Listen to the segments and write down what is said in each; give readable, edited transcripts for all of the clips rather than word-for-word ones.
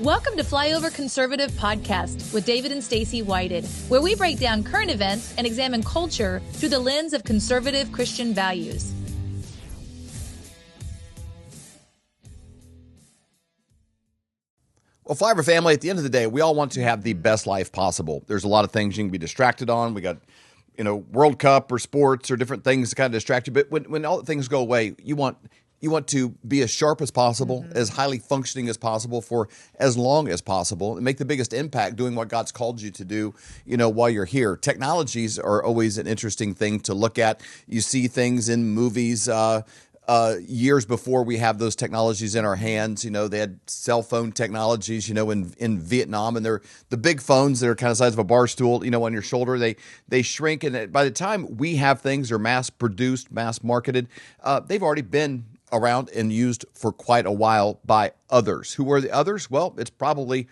Welcome to Flyover Conservative Podcast with David and Stacy Whited, where we break down current events and examine culture through the lens of conservative Christian values. Well, Flyover family, at the end of the day, we all want to have the best life possible. There's a lot of things you can be distracted on. We got, World Cup or sports or different things to kind of distract you. But when all the things go away, you want to be as sharp as possible, as highly functioning as possible for as long as possible, and make the biggest impact doing what God's called you to do, while you're here. Technologies are always an interesting thing to look at. You see things in movies, years before we have those technologies in our hands. They had cell phone technologies, in Vietnam, and they're the big phones that are kind of the size of a bar stool, on your shoulder. They shrink, and by the time we have things, they're mass produced, mass marketed. They've already been around and used for quite a while by others. Who are the others? Well, it's probably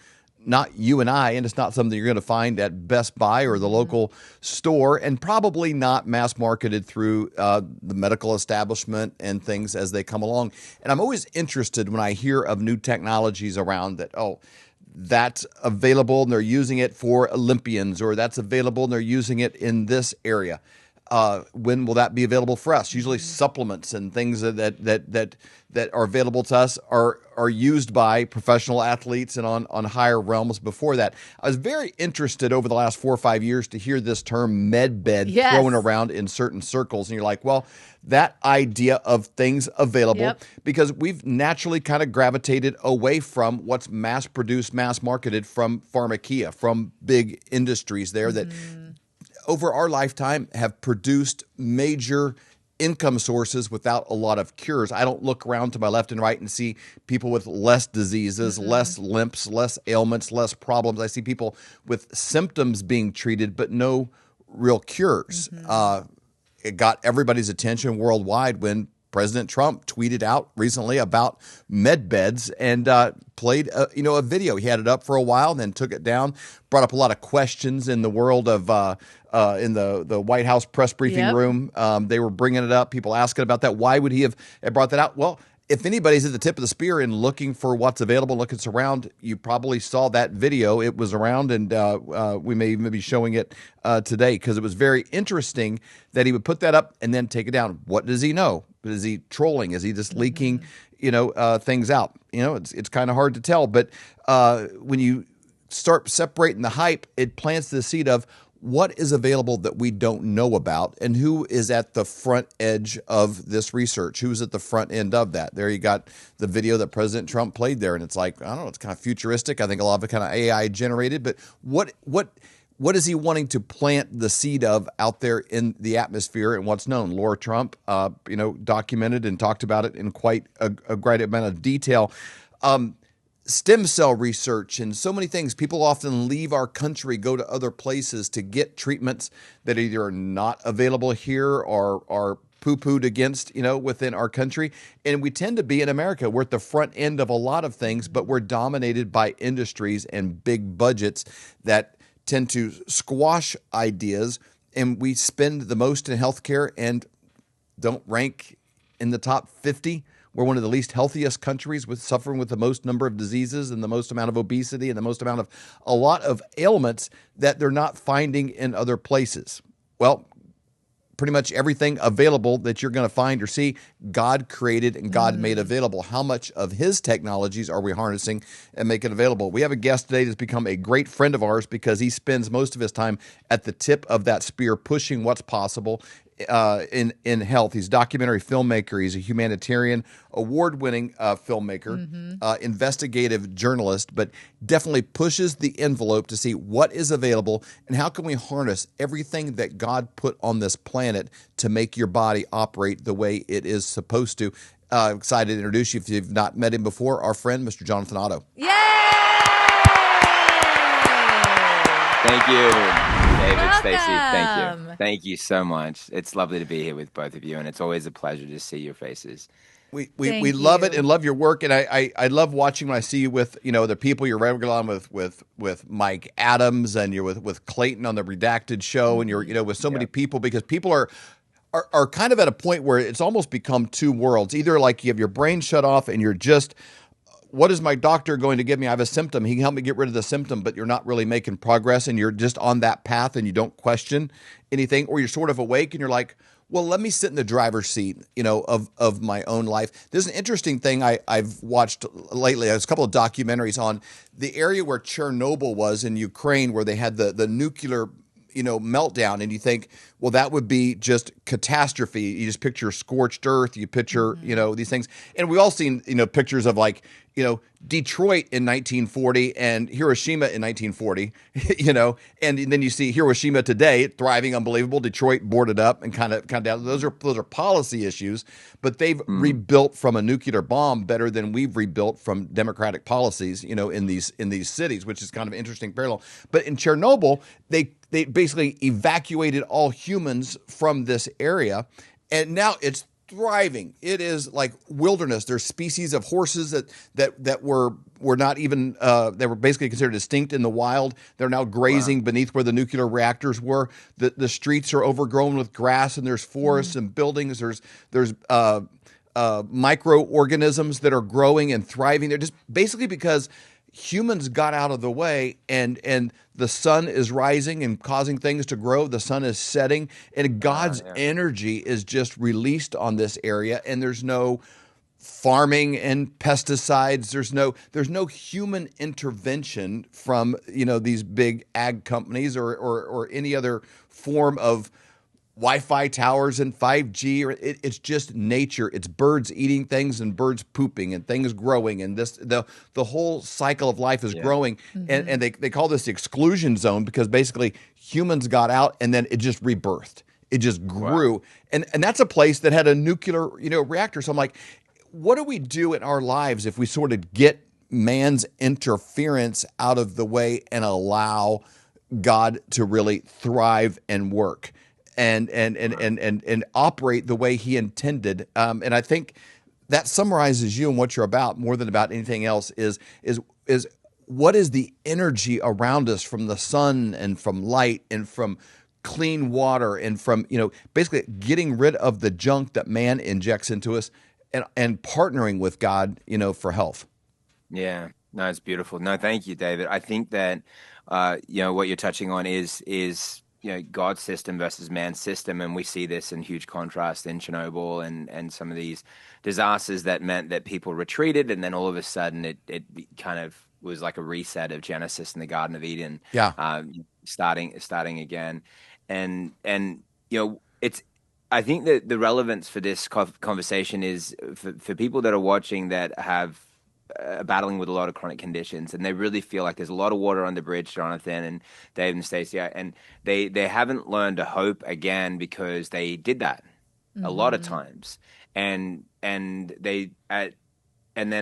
not you and I, and it's not something you're going to find at Best Buy or the local store, and probably not mass marketed through the medical establishment and things as they come along. And I'm always interested when I hear of new technologies around that, that's available and they're using it for Olympians, or that's available and they're using it in this area. When will that be available for us? Usually supplements and things that are available to us are used by professional athletes and on higher realms before that. I was very interested over the last 4 or 5 years to hear this term med bed thrown around in certain circles. And you're like, well, that idea of things available, because we've naturally kind of gravitated away from what's mass produced, mass marketed from pharmacia, from big industries there that over our lifetime have produced major income sources without a lot of cures. I don't look around to my left and right and see people with less diseases, less limps, less ailments, less problems. I see people with symptoms being treated, but no real cures. It got everybody's attention worldwide when President Trump tweeted out recently about med beds and played a video. He had it up for a while and then took it down, brought up a lot of questions in the world of in the White House press briefing room. They were bringing it up, people asking about that. Why would he have brought that out? Well, if anybody's at the tip of the spear and looking for what's available, looking around, you probably saw that video. It was around, and we may even be showing it today, because it was very interesting that he would put that up and then take it down. What does he know? Is he trolling? Is he just leaking, things out? It's kind of hard to tell. But when you start separating the hype, it plants the seed of what is available that we don't know about, and who is at the front edge of this research? Who's at the front end of that? There you got the video that President Trump played there, and it's like, I don't know, it's kind of futuristic. I think a lot of it kind of AI generated, but what is he wanting to plant the seed of out there in the atmosphere and what's known? Laura Trump, documented and talked about it in quite a great amount of detail. Stem cell research and so many things. People often leave our country, go to other places to get treatments that either are not available here or are poo-pooed against, within our country. And we tend to be in America. We're at the front end of a lot of things, but we're dominated by industries and big budgets that tend to squash ideas. And we spend the most in healthcare and don't rank in the top 50. We're one of the least healthiest countries, with suffering with the most number of diseases and the most amount of obesity and the most amount of a lot of ailments that they're not finding in other places. Well, pretty much everything available that you're going to find or see, God created and God made available. How much of his technologies are we harnessing and making available? We have a guest today that's become a great friend of ours because he spends most of his time at the tip of that spear, pushing what's possible in health. He's a documentary filmmaker. He's a humanitarian, award-winning filmmaker, investigative journalist, but definitely pushes the envelope to see what is available and how can we harness everything that God put on this planet to make your body operate the way it is supposed to. Excited to introduce you, if you've not met him before, our friend, Mr. Jonathan Otto. Yay! Thank you. David, Welcome. Stacy, thank you. Thank you so much. It's lovely to be here with both of you, and it's always a pleasure to see your faces. We love it and love your work, and I love watching when I see you with the people you're regular on with Mike Adams, and you're with Clayton on the Redacted show, and you're with so many people, because people are kind of at a point where it's almost become two worlds. Either like you have your brain shut off and you're just what is my doctor going to give me? I have a symptom. He can help me get rid of the symptom, but you're not really making progress, and you're just on that path and you don't question anything, or you're sort of awake and you're like, well, let me sit in the driver's seat, of my own life. There's an interesting thing I've watched lately. There's a couple of documentaries on the area where Chernobyl was in Ukraine, where they had the nuclear meltdown, and you think, well, that would be just catastrophe. You just picture scorched earth, you picture, these things. And we've all seen, pictures of Detroit in 1940 and Hiroshima in 1940, and then you see Hiroshima today, thriving, unbelievable. Detroit boarded up and kind of down. Those are policy issues, but they've rebuilt from a nuclear bomb better than we've rebuilt from democratic policies, in these cities, which is kind of an interesting parallel. But in Chernobyl, they basically evacuated all humans from this area, and now it's thriving. It is like wilderness. There's species of horses that were not even they were basically considered extinct in the wild. They're now grazing beneath where the nuclear reactors were. The streets are overgrown with grass, and there's forests and buildings. There's microorganisms that are growing and thriving. They're just basically because humans got out of the way, and the sun is rising and causing things to grow. The sun is setting, and God's energy is just released on this area, and there's no farming and pesticides. There's no human intervention from these big ag companies or any other form of Wi-Fi towers and 5G, it's just nature. It's birds eating things and birds pooping and things growing, and the whole cycle of life is growing. And they call this the exclusion zone, because basically humans got out and then it just rebirthed. It just grew. Wow. And that's a place that had a nuclear reactor. So I'm like, what do we do in our lives if we sort of get man's interference out of the way and allow God to really thrive and work and operate the way he intended? And I think that summarizes you and what you're about more than about anything else is what is the energy around us from the sun and from light and from clean water and from, basically getting rid of the junk that man injects into us and partnering with God, for health. Yeah, no, it's beautiful. No, thank you, David. I think that, what you're touching on is God's system versus man's system. And we see this in huge contrast in Chernobyl and some of these disasters that meant that people retreated. And then all of a sudden it kind of was like a reset of Genesis in the Garden of Eden. Yeah. Starting again. And it's, I think that the relevance for this conversation is for people that are watching that have battling with a lot of chronic conditions, and they really feel like there's a lot of water on the bridge, Jonathan and Dave and Stacy, and they haven't learned to hope again because they did that a lot of times, and then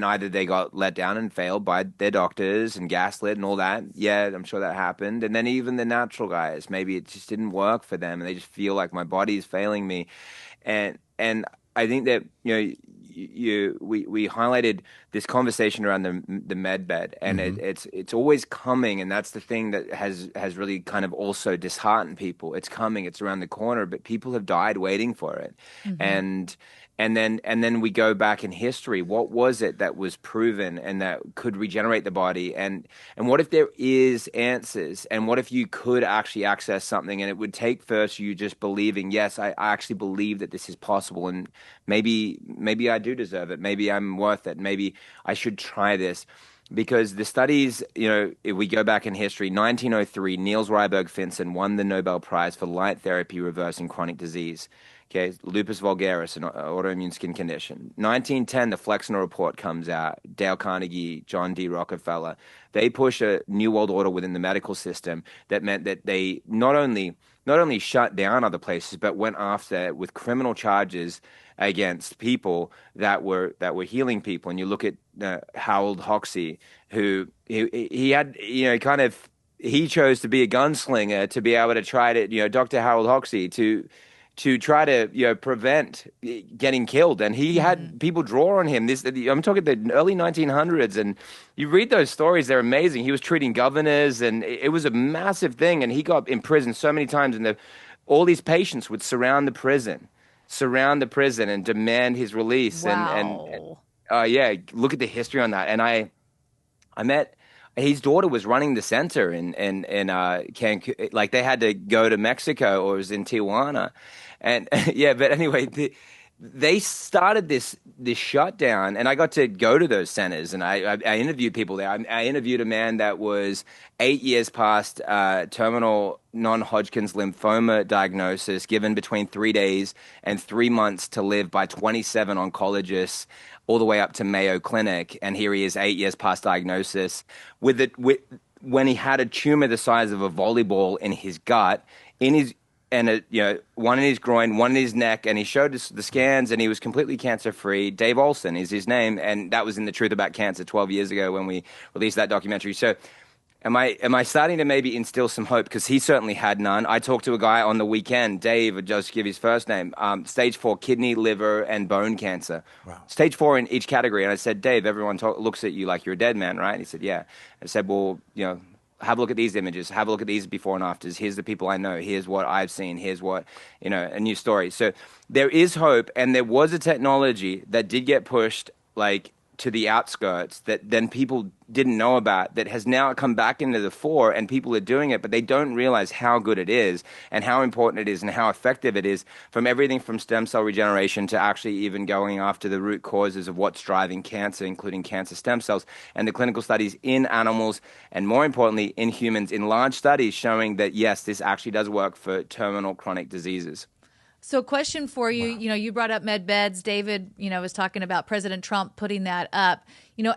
either they got let down and failed by their doctors and gaslit and all that. Yeah, I'm sure that happened. And then even the natural guys, maybe it just didn't work for them, and they just feel like my body is failing me, and I think that we highlighted this conversation around the med bed, and it's always coming, and that's the thing that has really kind of also disheartened people. It's coming, it's around the corner, but people have died waiting for it, and then we go back in history. What was it that was proven and that could regenerate the body? And what if there is answers? And what if you could actually access something, and it would take first you just believing, yes, I actually believe that this is possible, and maybe I do deserve it. Maybe I'm worth it. Maybe I should try this. Because the studies, if we go back in history, 1903, Niels Ryberg-Finsen won the Nobel Prize for light therapy reversing chronic disease. Okay, lupus vulgaris, an autoimmune skin condition. 1910, the Flexner Report comes out. Dale Carnegie, John D. Rockefeller. They push a new world order within the medical system that meant that they not only shut down other places, but went after with criminal charges against people that were healing people. And you look at Harold Hoxsey, who he had, he chose to be a gunslinger to be able to try to, Dr. Harold Hoxsey to try to prevent getting killed, and he had people draw on him. I'm talking the early 1900s, and you read those stories; they're amazing. He was treating governors, and it was a massive thing. And he got imprisoned so many times, and all these patients would surround the prison and demand his release. Wow. And yeah, look at the history on that. And I met his daughter was running the center in Cancun. Like they had to go to Mexico, or it was in Tijuana, and yeah. But anyway, they started this shutdown, and I got to go to those centers, and I interviewed people there. I interviewed a man that was 8 years past terminal non-Hodgkin's lymphoma diagnosis, given between 3 days and 3 months to live by 27 oncologists, all the way up to Mayo Clinic, and here he is 8 years past diagnosis when he had a tumor the size of a volleyball in his gut, one in his groin, one in his neck, and he showed us the scans, and he was completely cancer-free. Dave Olson is his name, and that was in The Truth About Cancer 12 years ago when we released that documentary. So am I starting to maybe instill some hope? Because he certainly had none. I talked to a guy on the weekend, Dave, I'll just give his first name, stage 4 kidney, liver, and bone cancer. Wow. Stage 4 in each category. And I said, Dave, everyone looks at you like you're a dead man, right? And he said, yeah. I said, well, have a look at these images. Have a look at these before and afters. Here's the people I know. Here's what I've seen. Here's what, a new story. So there is hope, and there was a technology that did get pushed like to the outskirts that then people didn't know about, that has now come back into the fore, and people are doing it, but they don't realize how good it is and how important it is and how effective it is, from everything from stem cell regeneration to actually even going after the root causes of what's driving cancer, including cancer stem cells, and the clinical studies in animals, and more importantly in humans, in large studies showing that yes, this actually does work for terminal chronic diseases. So question for you, Wow. You brought up med beds. David, was talking about President Trump putting that up.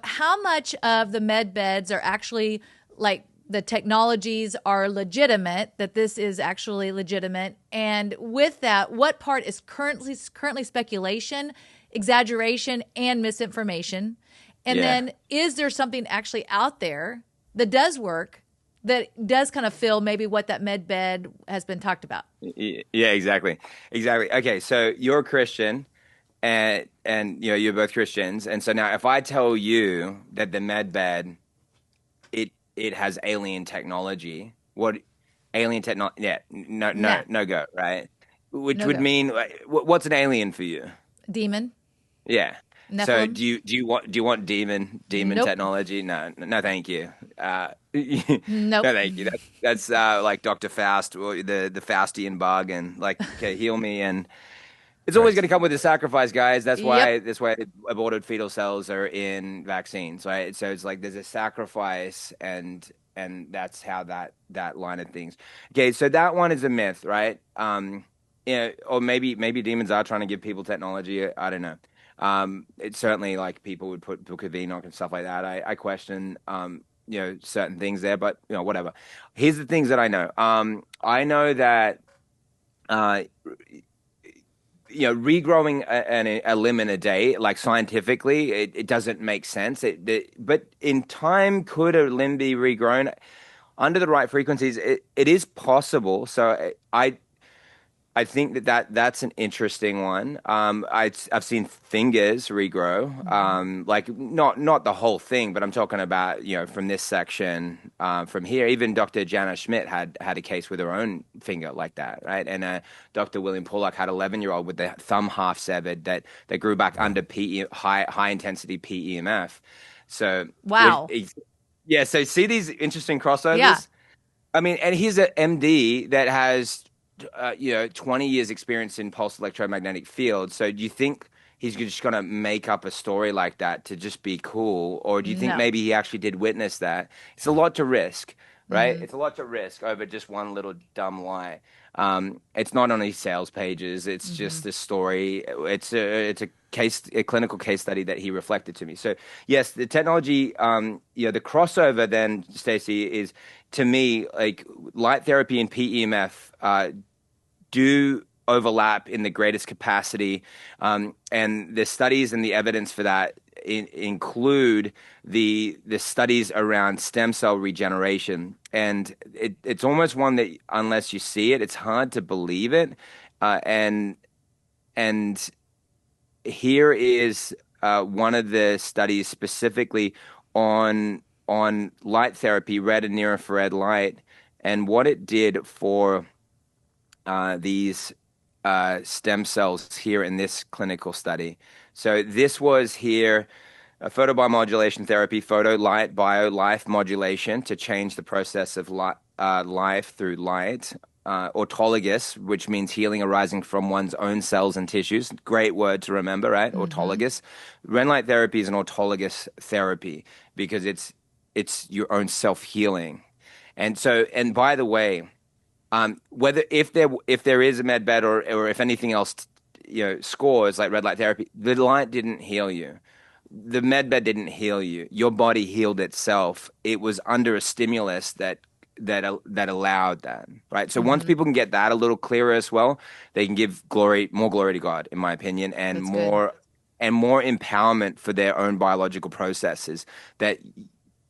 How much of the med beds are actually like the technologies are legitimate, that this is actually legitimate? And with that, what part is currently speculation, exaggeration, and misinformation? And then is there something actually out there that does work, that does kind of fill maybe what that med bed has been talked about? Yeah, exactly. Okay, so you're a Christian, and you're both Christians, and so now if I tell you that the med bed it has alien technology, what alien technology? Yeah, no go, right? Which No would go. mean what's an alien for you? Demon? Yeah. Nephilim? So do you want demon Nope. technology? No, thank you. Nope. No, thank you. That's like Dr. Faust, or the Faustian bargain. Like, okay, heal me, and it's always going to come with a sacrifice, guys. That's why aborted fetal cells are in vaccines, right? So it's like there's a sacrifice, and that's how that line of things. Okay, so that one is a myth, right? Or maybe demons are trying to give people technology. I don't know. It's certainly like people would put Book of Enoch and stuff like that. I question, certain things there, but whatever. Here's the things that I know. I know that, regrowing a limb in a day, like scientifically, it doesn't make sense. But in time, could a limb be regrown under the right frequencies? It is possible. So I think that's an interesting one. I've seen fingers regrow, like not the whole thing, but I'm talking about from this section, from here. Even Dr. Jana Schmidt had a case with her own finger like that, right? And Dr. William Pollack had 11-year-old with the thumb half severed that grew back under high intensity PEMF. So Wow. Yeah. So see these interesting crossovers. Yeah. I mean, and he's an MD that has 20 years experience in pulse electromagnetic fields. So do you think he's just going to make up a story like that to just be cool? Or do you think maybe he actually did witness that? It's a lot to risk, right? It's a lot to risk over just one little dumb lie. It's not on his sales pages. It's just a story. It's a clinical case study that he reflected to me. So yes, the technology, the crossover then, Stacy, is to me like light therapy and PEMF do overlap in the greatest capacity, and the studies and the evidence for that include the studies around stem cell regeneration, and it's almost one that unless you see it, it's hard to believe it. And here is one of the studies specifically on light therapy, red and near infrared light, and what it did for these stem cells here in this clinical study. So this was here, photobiomodulation therapy, photo light bio life modulation to change the process of life through light. Autologous, which means healing arising from one's own cells and tissues. Great word to remember, right? Autologous. Red light therapy is an autologous therapy because it's your own self-healing. And so, and by the way, whether if there is a med bed or if anything else, scores like red light therapy, the light didn't heal you. The med bed didn't heal you. Your body healed itself. It was under a stimulus that allowed that, right? So once people can get that a little clearer as well, they can give more glory to God, in my opinion, and That's more good. and more empowerment for their own biological processes. That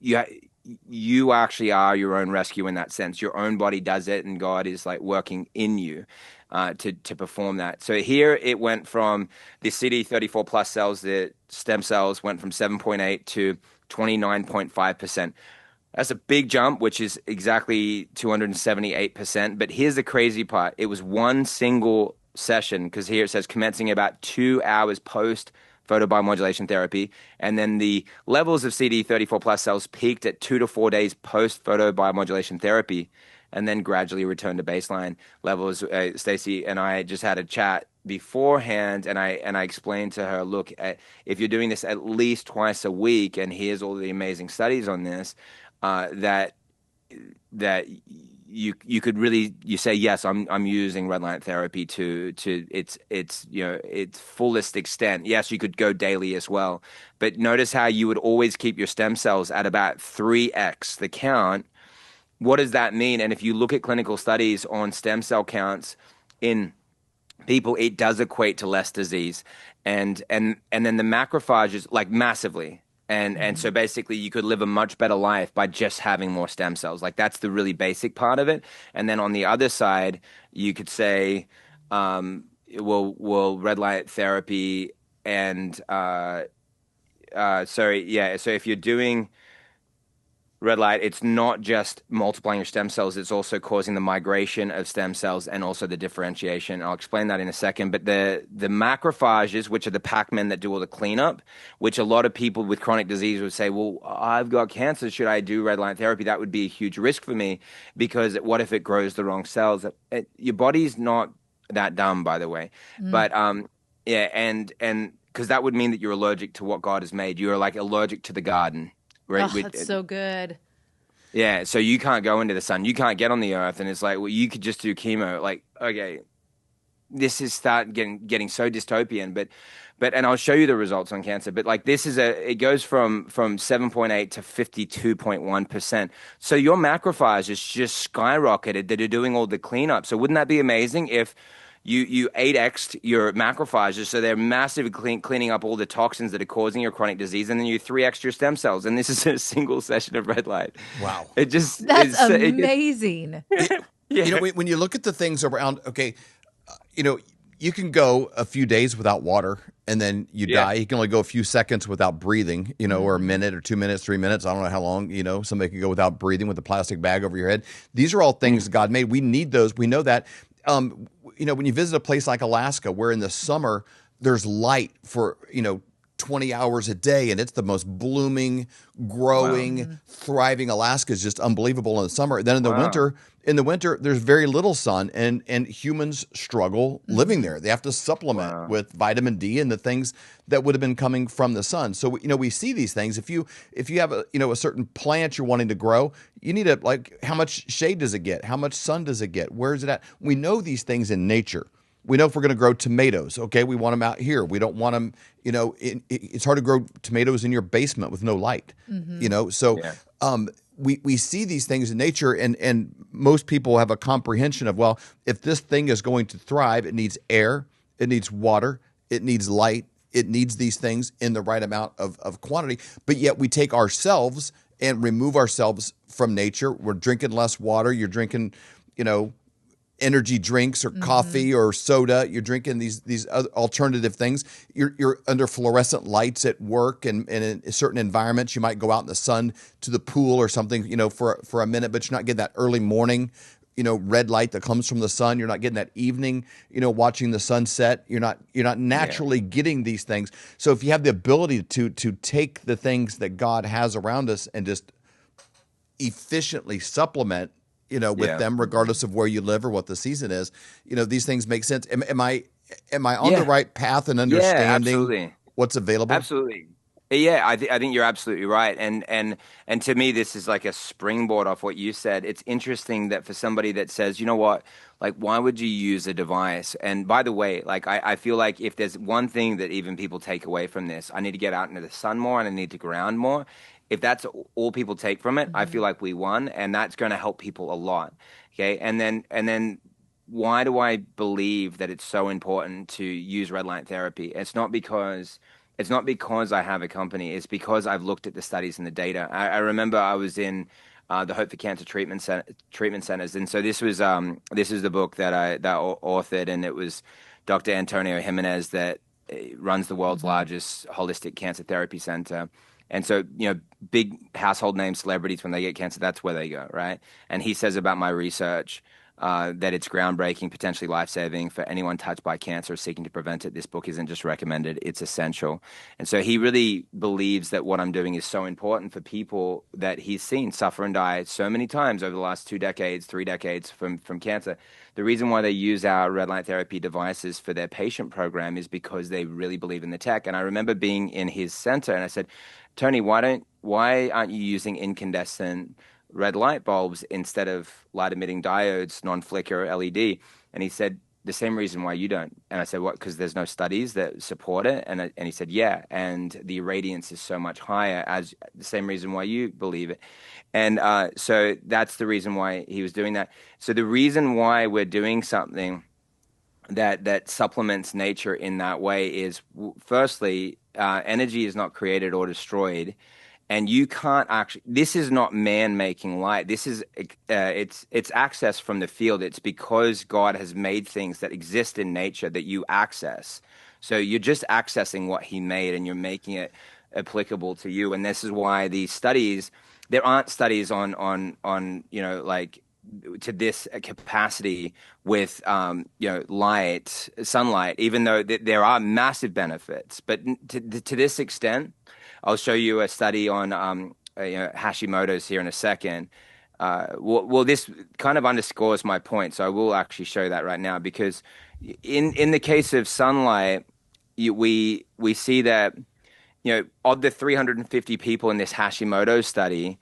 you actually are your own rescue in that sense. Your own body does it, and God is like working in you to perform that. So here it went from the CD34 plus cells, the stem cells went from 7.8 to 29.5%. That's a big jump, which is exactly 278%. But here's the crazy part. It was one single session, because here it says commencing about 2 hours post photobiomodulation therapy. And then the levels of CD34 plus cells peaked at 2 to 4 days post photobiomodulation therapy and then gradually returned to baseline levels. Stacy and I just had a chat beforehand, and I explained to her, look, if you're doing this at least twice a week, and here's all the amazing studies on this, that you could really say yes, I'm using red light therapy to its fullest extent. Yes, you could go daily as well, but notice how you would always keep your stem cells at about 3x the count. What does that mean? And if you look at clinical studies on stem cell counts in people, it does equate to less disease, and then the macrophages, like, massively. And so basically you could live a much better life by just having more stem cells. Like, that's the really basic part of it. And then on the other side, you could say, well, red light therapy and so if you're doing red light, it's not just multiplying your stem cells, it's also causing the migration of stem cells and also the differentiation. I'll explain that in a second. But the macrophages, which are the Pac-Men that do all the cleanup, which a lot of people with chronic disease would say, well, I've got cancer, should I do red light therapy? That would be a huge risk for me, because what if it grows the wrong cells? Your body's not that dumb, by the way. But and because that would mean that you're allergic to what God has made. You're like allergic to the garden. Right? Oh, that's so good. Yeah, so you can't go into the sun. You can't get on the earth. And it's like, well, you could just do chemo. Like, okay, this is getting so dystopian. But and I'll show you the results on cancer. But like, it goes from 7.8 to 52.1%. So your macrophages just skyrocketed that are doing all the cleanup. So wouldn't that be amazing if you 8x'd your macrophages, so they're massively cleaning up all the toxins that are causing your chronic disease, and then you 3x'd your stem cells, and this is a single session of red light. Wow. That's amazing. Yeah. When you look at the things around, okay, you can go a few days without water and then you die. You can only go a few seconds without breathing, or a minute or 2 minutes, 3 minutes. I don't know how long, somebody can go without breathing with a plastic bag over your head. These are all things God made. We need those. We know that. When you visit a place like Alaska, where in the summer there's light for, 20 hours a day, and it's the most blooming, growing, thriving. Alaska is just unbelievable in the summer. Then in the winter, there's very little sun, and humans struggle living there. They have to supplement with vitamin D and the things that would have been coming from the sun. So we see these things. If you have a certain plant you're wanting to grow, you need how much shade does it get? How much sun does it get? Where is it at? We know these things in nature. We know if we're going to grow tomatoes, okay, we want them out here. We don't want them, it's hard to grow tomatoes in your basement with no light, So we see these things in nature, and most people have a comprehension of, well, if this thing is going to thrive, it needs air, it needs water, it needs light, it needs these things in the right amount of quantity. But yet we take ourselves and remove ourselves from nature. We're drinking less water. You're drinking, energy drinks or coffee or soda. You're drinking these other alternative things. You're under fluorescent lights at work, and in certain environments you might go out in the sun to the pool or something, for a minute, but you're not getting that early morning, red light that comes from the sun. You're not getting that evening, watching the sunset. You're not naturally getting these things. So if you have the ability to take the things that God has around us and just efficiently supplement, with them, regardless of where you live or what the season is, these things make sense. Am I on the right path in understanding what's available? Absolutely. Yeah, I think you're absolutely right. And to me, this is like a springboard off what you said. It's interesting that for somebody that says, you know what, like, why would you use a device? And by the way, like, I feel like if there's one thing that even people take away from this, I need to get out into the sun more and I need to ground more. If that's all people take from it, I feel like we won, and that's going to help people a lot. Okay. And then why do I believe that it's so important to use red light therapy? It's not because I have a company. It's because I've looked at the studies and the data. I remember I was in the Hope for Cancer treatment centers, and so this is the book that I authored, and it was Dr. Antonio Jimenez that runs the world's largest holistic cancer therapy center. And so, big household name celebrities, when they get cancer, that's where they go, right? And he says about my research that it's groundbreaking, potentially life-saving for anyone touched by cancer or seeking to prevent it. This book isn't just recommended, it's essential. And so he really believes that what I'm doing is so important for people that he's seen suffer and die so many times over the last 2 decades, 3 decades from cancer. The reason why they use our red light therapy devices for their patient program is because they really believe in the tech. And I remember being in his center and I said, Tony, why aren't you using incandescent red light bulbs instead of light emitting diodes, non-flicker LED? And he said, the same reason why you don't. And I said, what? Because there's no studies that support it. And he said, yeah. And the irradiance is so much higher, as the same reason why you believe it. And so that's the reason why he was doing that. So the reason why we're doing something that supplements nature in that way is, firstly, energy is not created or destroyed. And you can't actually. This is not man making light. This is it's access from the field. It's because God has made things that exist in nature that you access. So you're just accessing what He made, and you're making it applicable to you. And this is why these studies. There aren't studies on like to this capacity with light, sunlight. Even though there are massive benefits, but to this extent. I'll show you a study on Hashimoto's here in a second. Well, this kind of underscores my point, so I will actually show that right now, because in the case of sunlight, we see that of the 350 people in this Hashimoto study,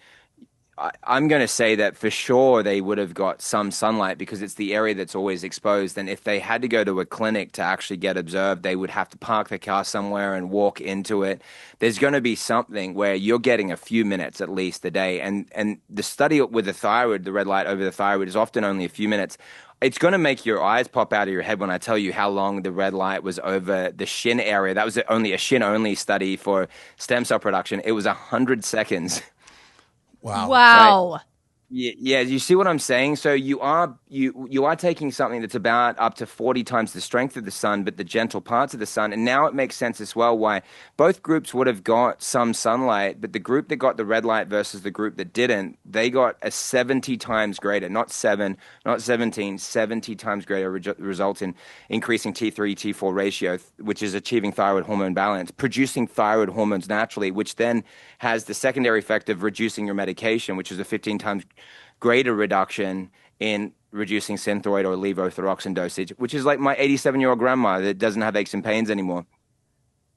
I'm going to say that for sure they would have got some sunlight because it's the area that's always exposed. And if they had to go to a clinic to actually get observed, they would have to park their car somewhere and walk into it. There's going to be something where you're getting a few minutes at least a day. And the study with the thyroid, the red light over the thyroid, is often only a few minutes. It's going to make your eyes pop out of your head when I tell you how long the red light was over the shin area. That was only a shin-only study for stem cell production. It was 100 seconds. Wow. Right? Yeah, you see what I'm saying? So you are taking something that's about up to 40 times the strength of the sun, but the gentle parts of the sun. And now it makes sense as well why both groups would have got some sunlight, but the group that got the red light versus the group that didn't, they got a 70 times greater, not 7, not 17, 70 times greater result in increasing T3, T4 ratio, which is achieving thyroid hormone balance, producing thyroid hormones naturally, which then has the secondary effect of reducing your medication, which is a 15 times greater reduction in reducing synthroid or levothyroxine dosage, which is like my 87-year-old grandma that doesn't have aches and pains anymore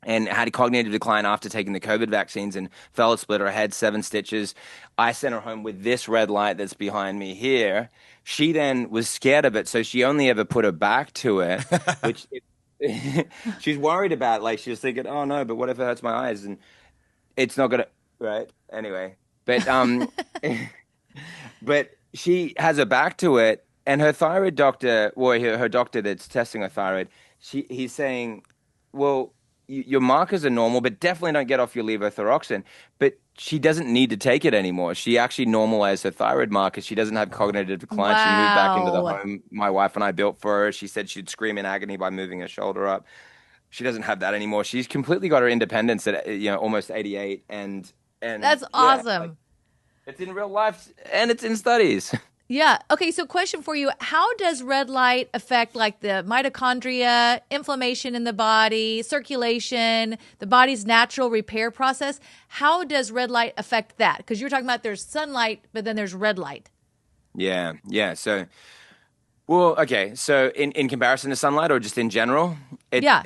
and had a cognitive decline after taking the COVID vaccines and fell, split her head, 7 stitches. I sent her home with this red light that's behind me here. She then was scared of it, so she only ever put her back to it, which she's worried about. Like, she was thinking, oh, no, but what if it hurts my eyes? And it's not going to, right? Anyway, but but she has her back to it, and her thyroid doctor, or her doctor that's testing her thyroid, he's saying, well, your markers are normal, but definitely don't get off your levothyroxine. But she doesn't need to take it anymore. She actually normalized her thyroid markers. She doesn't have cognitive decline. Wow. She moved back into the home my wife and I built for her. She said she'd scream in agony by moving her shoulder up. She doesn't have that anymore. She's completely got her independence at almost 88, and that's awesome. It's in real life, and it's in studies. Yeah. Okay. So question for you. How does red light affect like the mitochondria, inflammation in the body, circulation, the body's natural repair process? How does red light affect that? Because you're talking about there's sunlight, but then there's red light. Yeah, yeah. So, well, okay. So, in comparison to sunlight, or just in general, Yeah.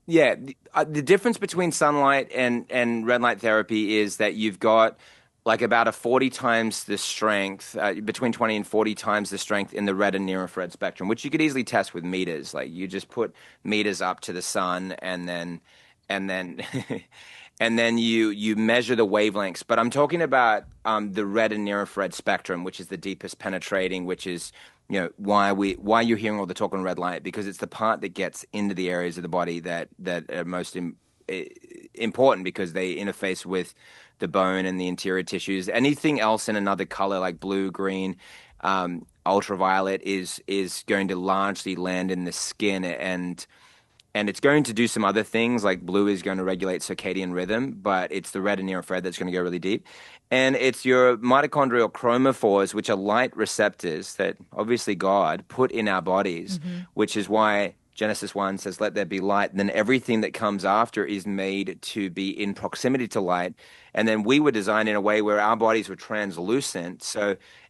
yeah. The difference between sunlight and red light therapy is that you've got like about a 40 times the strength, between 20 and 40 times the strength in the red and near infrared spectrum, which you could easily test with meters. Like you just put meters up to the sun, and then and then you measure the wavelengths. But I'm talking about the red and near infrared spectrum, which is the deepest penetrating, which is why you're hearing all the talk on red light, because it's the part that gets into the areas of the body that are most important, because they interface with the bone and the interior tissues. Anything else in another color like blue, green, ultraviolet is going to largely land in the skin, and it's going to do some other things, like blue is going to regulate circadian rhythm, but it's the red and near infrared that's going to go really deep. And it's your mitochondrial chromophores, which are light receptors that obviously God put in our bodies, which is why Genesis 1 says, let there be light. And then everything that comes after is made to be in proximity to light. And then we were designed in a way where our bodies were translucent.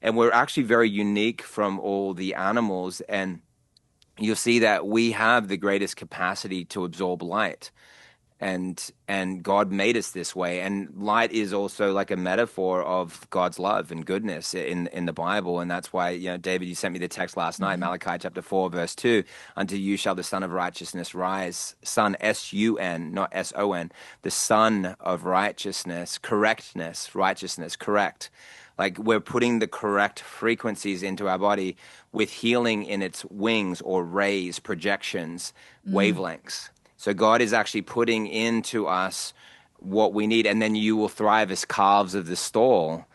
And we're actually very unique from all the animals. And you'll see that we have the greatest capacity to absorb light. And God made us this way. And light is also like a metaphor of God's love and goodness in the Bible. And that's why, David, you sent me the text last night, Malachi chapter 4, verse 2, unto you shall the Son of Righteousness rise. Son, S-U-N, not S-O-N. The Son of Righteousness, correctness, righteousness, correct. Like we're putting the correct frequencies into our body with healing in its wings or rays, projections, wavelengths. So God is actually putting into us what we need, and then you will thrive as calves of the stall.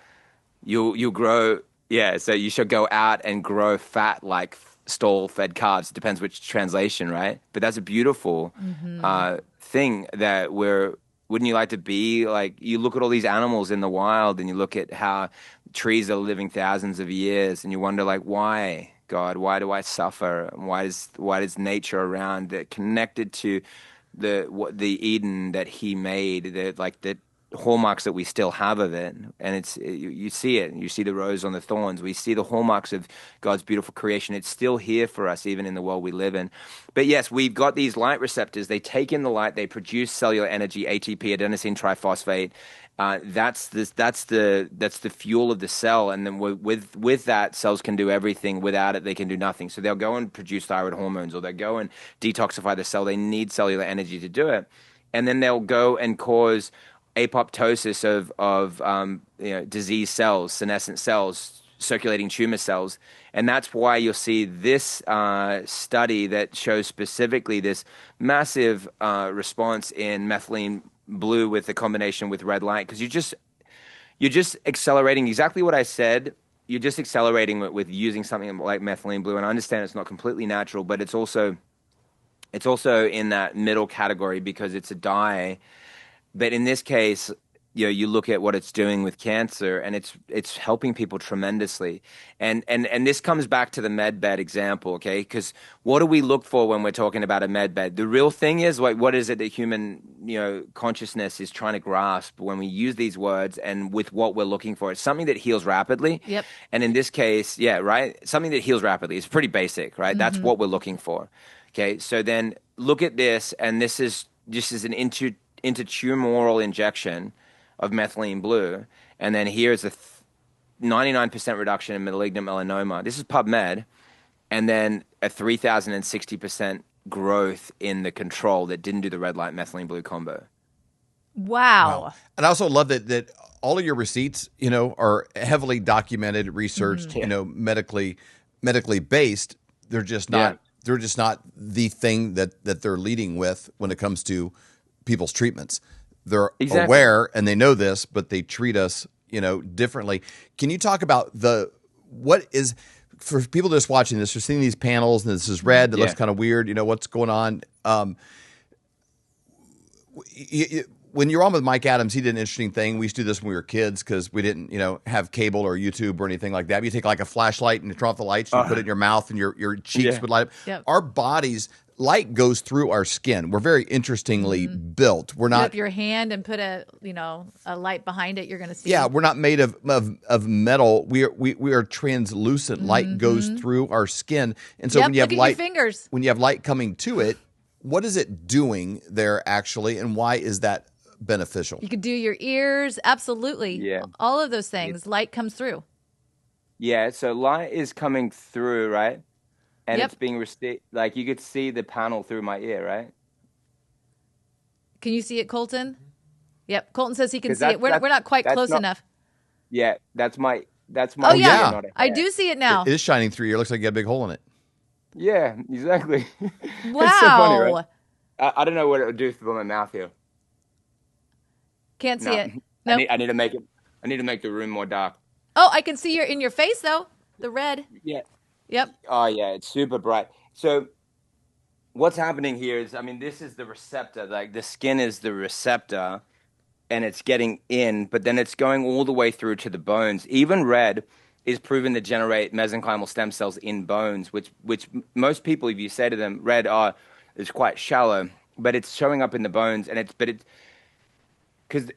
You'll grow, yeah. So you should go out and grow fat like stall-fed calves. It depends which translation, right? But that's a beautiful thing that wouldn't you like to be like? You look at all these animals in the wild, and you look at how trees are living thousands of years, and you wonder, like, why? God, why do I suffer? Why does nature around that connected to the Eden that He made, the hallmarks that we still have of it? And it's you see it. You see the rose on the thorns. We see the hallmarks of God's beautiful creation. It's still here for us, even in the world we live in. But yes, we've got these light receptors. They take in the light. They produce cellular energy, ATP, adenosine triphosphate. That's the fuel of the cell, and then with that, cells can do everything. Without it, they can do nothing. So they'll go and produce thyroid hormones, or they'll go and detoxify the cell. They need cellular energy to do it, and then they'll go and cause apoptosis of disease cells, senescent cells, circulating tumor cells. And that's why you'll see this study that shows specifically this massive response in methylene blue with the combination with red light, because you're just accelerating exactly what I said. You're just accelerating with using something like methylene blue. And I understand it's not completely natural, but it's also in that middle category because it's a dye. But in this case, you look at what it's doing with cancer, and it's helping people tremendously. And this comes back to the med bed example, okay? Because what do we look for when we're talking about a med bed? The real thing is, like, what is it that human consciousness is trying to grasp when we use these words and with what we're looking for? It's something that heals rapidly. Yep. And in this case, yeah, right? Something that heals rapidly. It's pretty basic, right? That's what we're looking for. Okay, so then look at this, and this is just as an intratumoral injection of methylene blue, and then here's a 99% reduction in malignant melanoma. This is PubMed, and then a 3,060% growth in the control that didn't do the red light methylene blue combo. Wow. And I also love that all of your receipts, are heavily documented, researched, medically based. They're just not they're just not the thing that they're leading with when it comes to people's treatments. They're aware and they know this, but they treat us, differently. Can you talk about what is, for people just watching this, you're seeing these panels and this is red, it looks kind of weird, what's going on? when you're on with Mike Adams, he did an interesting thing. We used to do this when we were kids because we didn't, have cable or YouTube or anything like that. You take like a flashlight and you turn off the lights, and you put it in your mouth, and your cheeks would light up. Yep. Our bodies, light goes through our skin. We're very interestingly built. We're Put not up your hand and put a light behind it. You're going to see. Yeah, we're not made of metal. We are translucent. Light goes through our skin, and so when you have look at light, your fingers. when you have light coming to it, what is it doing there actually, and why is that beneficial? You could do your ears, absolutely. Yeah. All of those things. Light comes through. Yeah, so light is coming through, right? And Yep. it's being received. Like you could see the panel through my ear, right? Can you see it, Colton? Yep. Colton says he can 'Cause see it. We're not quite that's close not- enough. Yeah, that's my. Oh, yeah. ear, not a I hair. do see it now. It is shining through you. It looks like you got a big hole in it. Yeah, exactly. Wow. It's so funny, right? I don't know what it would do for my mouth here. Can't see No. it. No. I need to make it. I need to make the room more dark. Oh, I can see in your face though. The red. Yeah. Yep. Oh yeah, it's super bright. So what's happening here is, this is the receptor. Like the skin is the receptor, and it's getting in, but then it's going all the way through to the bones. Even red is proven to generate mesenchymal stem cells in bones, which most people, if you say to them, red is quite shallow, but it's showing up in the bones, and it's because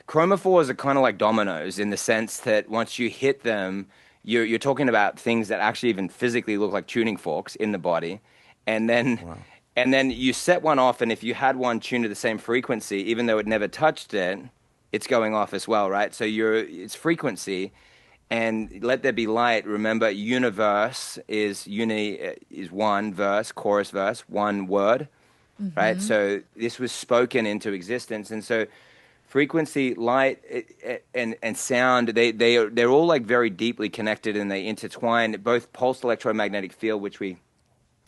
chromophores are kind of like dominoes in the sense that once you hit them, you're talking about things that actually even physically look like tuning forks in the body, and then you set one off, and if you had one tuned to the same frequency, even though it never touched it, it's going off as well, right? So it's frequency, and let there be light. Remember, universe is one verse, chorus verse, one word, right? So this was spoken into existence, and so frequency, light, and sound, they're all like very deeply connected, and they intertwine. Both pulsed electromagnetic field, which we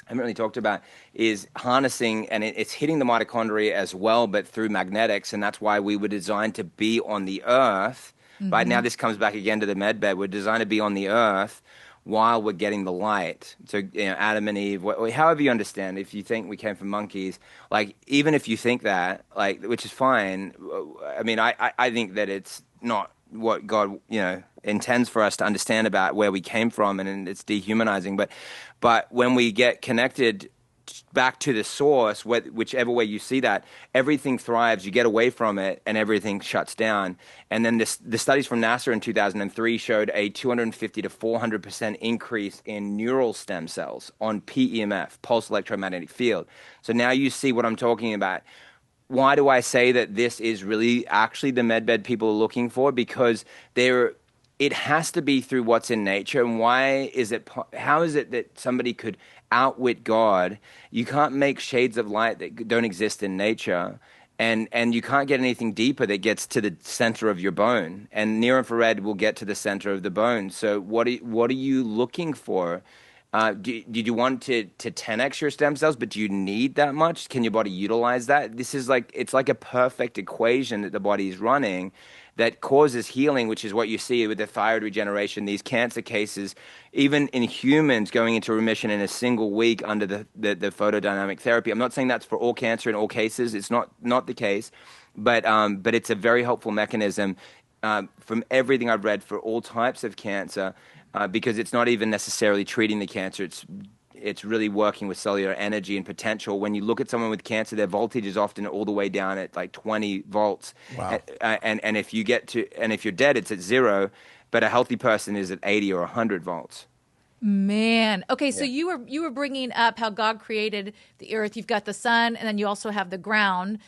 haven't really talked about, is harnessing, and it's hitting the mitochondria as well, but through magnetics, and that's why we were designed to be on the earth. Right now, this comes back again to the med bed. We're designed to be on the earth while we're getting the light. So, Adam and Eve, however you understand, if you think we came from monkeys, like, even if you think that, like, which is fine, I think that it's not what God, intends for us to understand about where we came from, and it's dehumanizing. But when we get connected back to the source, whichever way you see that, everything thrives. You get away from it, and everything shuts down. And then the studies from NASA in 2003 showed a 250 to 400% increase in neural stem cells on PEMF, pulse electromagnetic field. So now you see what I'm talking about. Why do I say that this is really actually the medbed people are looking for? Because it has to be through what's in nature. And how is it that somebody could outwit God? You can't make shades of light that don't exist in nature. And you can't get anything deeper that gets to the center of your bone. And near infrared will get to the center of the bone. So what are you looking for? Did you want to 10x your stem cells, but do you need that much? Can your body utilize that? It's like a perfect equation that the body is running that causes healing, which is what you see with the thyroid regeneration, these cancer cases, even in humans going into remission in a single week under the photodynamic therapy. I'm not saying that's for all cancer in all cases. It's not the case, but it's a very helpful mechanism from everything I've read for all types of cancer, because it's not even necessarily treating the cancer. It's really working with cellular energy and potential. When you look at someone with cancer, their voltage is often all the way down at like 20 volts. Wow. And if you're dead, it's at 0, but a healthy person is at 80 or 100 volts. Man. Okay, so you were bringing up how God created the earth. You've got the sun, and then you also have the ground.